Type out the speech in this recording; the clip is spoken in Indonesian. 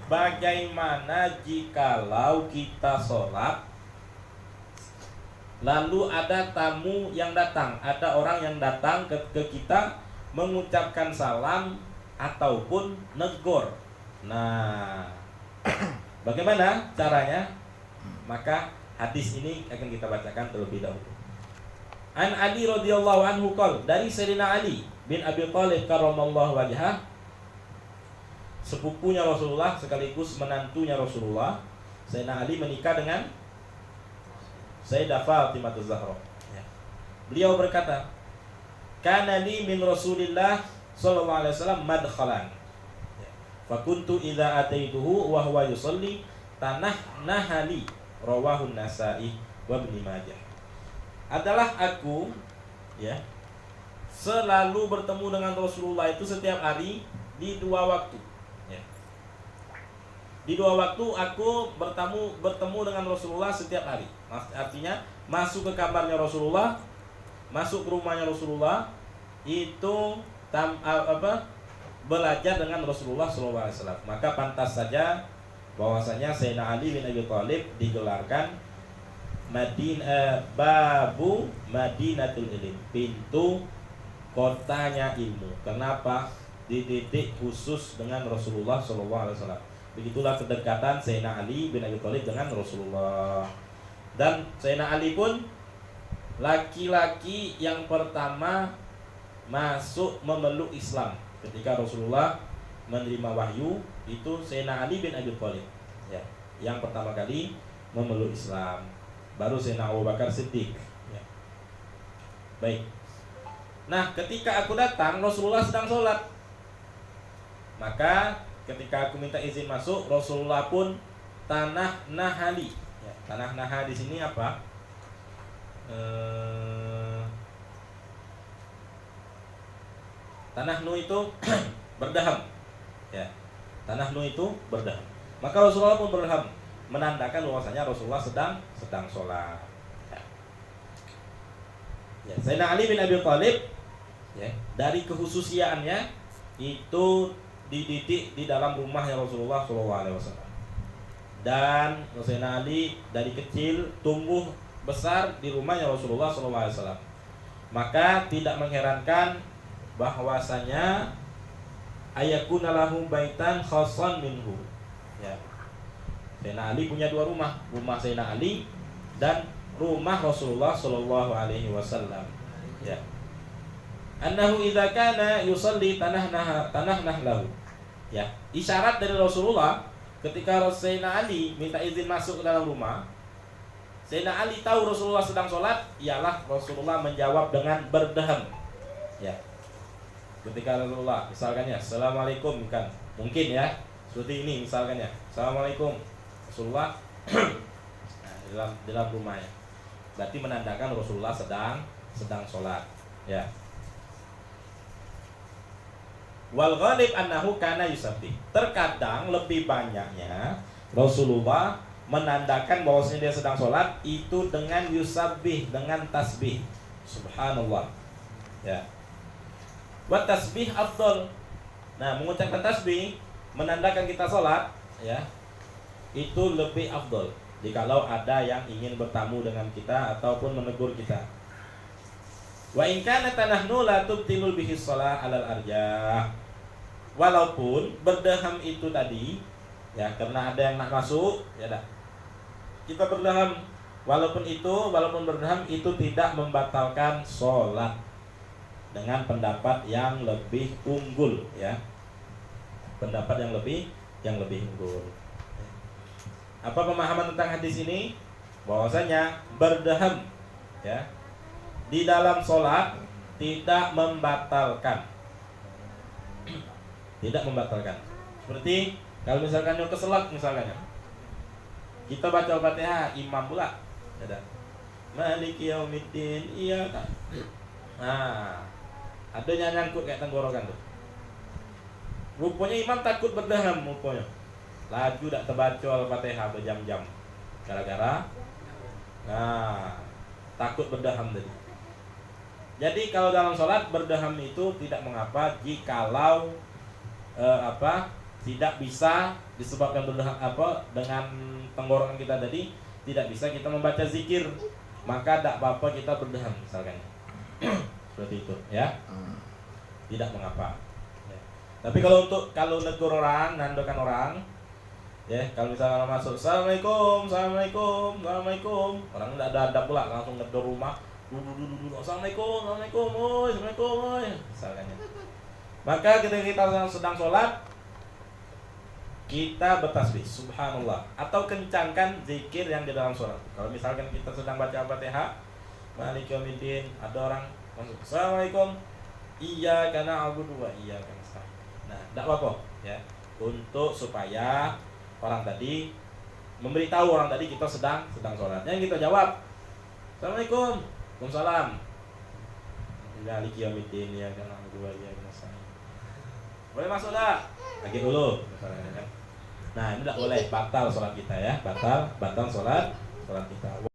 bagaimana jikalau kita sholat lalu ada tamu yang datang, ada orang yang datang ke kita mengucapkan salam ataupun negor. Nah, bagaimana caranya? Maka hadis ini akan kita bacakan terlebih dahulu. An Ali radhiyallahu anhu qol, dari Sayyidina Ali bin Abi Thalib karramallahu wajhah, sepupunya Rasulullah sekaligus menantunya Rasulullah. Sayyidina Ali menikah dengan Sayyidah Fatimah Az-Zahra. Beliau berkata, "Kana li min Rasulillah sallallahu alaihi wasallam madkhalan. Fa kuntu idza ataituhu wa huwa yusalli tanahali." Rawahu Nasa'i wa Ibnu Majah. Adalah aku selalu bertemu dengan Rasulullah itu setiap hari di dua waktu. Di dua waktu aku bertemu dengan Rasulullah setiap hari. Artinya masuk ke kamarnya Rasulullah, masuk ke rumahnya Rasulullah, itu belajar dengan Rasulullah SAW. Maka pantas saja bahwasanya Sayyidina Ali bin Abi Thalib digelarkan Babu Madinatul Ilm, pintu kotanya ilmu. Kenapa? Dididik khusus dengan Rasulullah SAW. Begitulah kedekatan Sayyidina Ali bin Abi Thalib dengan Rasulullah. Dan Sayyidina Ali pun laki-laki yang pertama masuk memeluk Islam. Ketika Rasulullah menerima wahyu, itu Sayyidina Ali bin Abi Thalib yang pertama kali memeluk Islam. Baru Sayyidina Abu Bakar Siddiq. Baik. Nah, ketika aku datang, Rasulullah sedang sholat. Maka ketika aku minta izin masuk, Rasulullah pun tanah nahali. Tanah naha di sini apa? Tanah nu itu berdaham. Tanah nu itu berdaham. Maka Rasulullah pun berdaham, menandakan bahwasanya Rasulullah sedang sholat. Sayyidina Ali bin Abi Thalib dari kehususiaannya itu dididik di dalam rumahnya Rasulullah SAW. Dan Sayyidina Ali dari kecil tumbuh besar di rumahnya Rasulullah SAW. Maka tidak mengherankan bahwasanya ayakuna lahu baitan khassan minhu. Sayyidina Ali punya dua rumah, rumah Sayyidina Ali dan rumah Rasulullah SAW. Annahu idza kana yusalli tanah lahu. Isyarat dari Rasulullah ketika Sayyidina Ali minta izin masuk ke dalam rumah, Sayyidina Ali tahu Rasulullah sedang sholat, ialah Rasulullah menjawab dengan berdaham. Ketika Rasulullah misalkannya Assalamualaikum, kan mungkin seperti ini misalkannya Assalamualaikum, Rasulullah dalam rumahnya, berarti menandakan Rasulullah sedang sholat. Wal ghalib annahu kana yusabbih. Terkadang lebih banyaknya Rasulullah menandakan bahwasanya dia sedang sholat itu dengan yusabbih, dengan tasbih. Subhanallah. Wa tasbih afdal. Nah, mengucapkan tasbih menandakan kita sholat, itu lebih afdal jikalau ada yang ingin bertamu dengan kita ataupun menegur kita. Wa in kana tanahnu la tubtilul bihi shalah 'alal arjah. Walaupun berdaham itu tadi karena ada yang nak masuk, kita berdaham. Walaupun berdaham itu tidak membatalkan sholat, dengan pendapat yang lebih unggul, pendapat yang lebih unggul. Apa pemahaman tentang hadis ini? Bahwasanya berdaham di dalam sholat tidak membatalkan. Tidak membatalkan. Seperti kalau misalkan yang keselak misalnya, kita baca Al-Fatihah, imam pula Maliki yaumiddin, iya kan. Nah, ada yang nyangkut kayak tenggorokan tuh. Rupanya imam takut berdaham rupanya. Laju tak terbaca Al-Fatihah berjam-jam. Gara-gara takut berdaham tadi. Jadi kalau dalam sholat berdaham itu tidak mengapa jikalau tidak bisa disebabkan dengan tenggorokan kita tadi tidak bisa kita membaca zikir, maka tidak apa-apa kita berdahan misalkan. Seperti itu ya. Tidak mengapa. Ya. Tapi kalau negur orang, nandokan orang, ya kalau misalnya masuk assalamualaikum, assalamualaikum, assalamualaikum, orang tidak ada adab pula langsung negur rumah, assalamualaikum, assalamualaikum, oi, assalamualaikum, oi, misalkan. Maka ketika kita sedang sholat, kita bertasbih subhanallah atau kencangkan zikir yang di dalam sholat. Kalau misalkan kita sedang baca Al-Fatihah, Maliki yaumiddin, ada orang masuk assalamualaikum, iyyaka na'budu wa iyyaka nasta'in. Nah, tidak apa-apa ya, untuk supaya orang tadi memberitahu orang tadi kita sedang sholat. Yang kita jawab assalamualaikum, waalaikumsalam, Maliki yaumiddin, iyyaka na'budu wa iyyaka nasta'in. Boleh masuk tak? Lagi dulu misalnya kan. Nah, ini tidak boleh, batal sholat kita ya, batal sholat kita.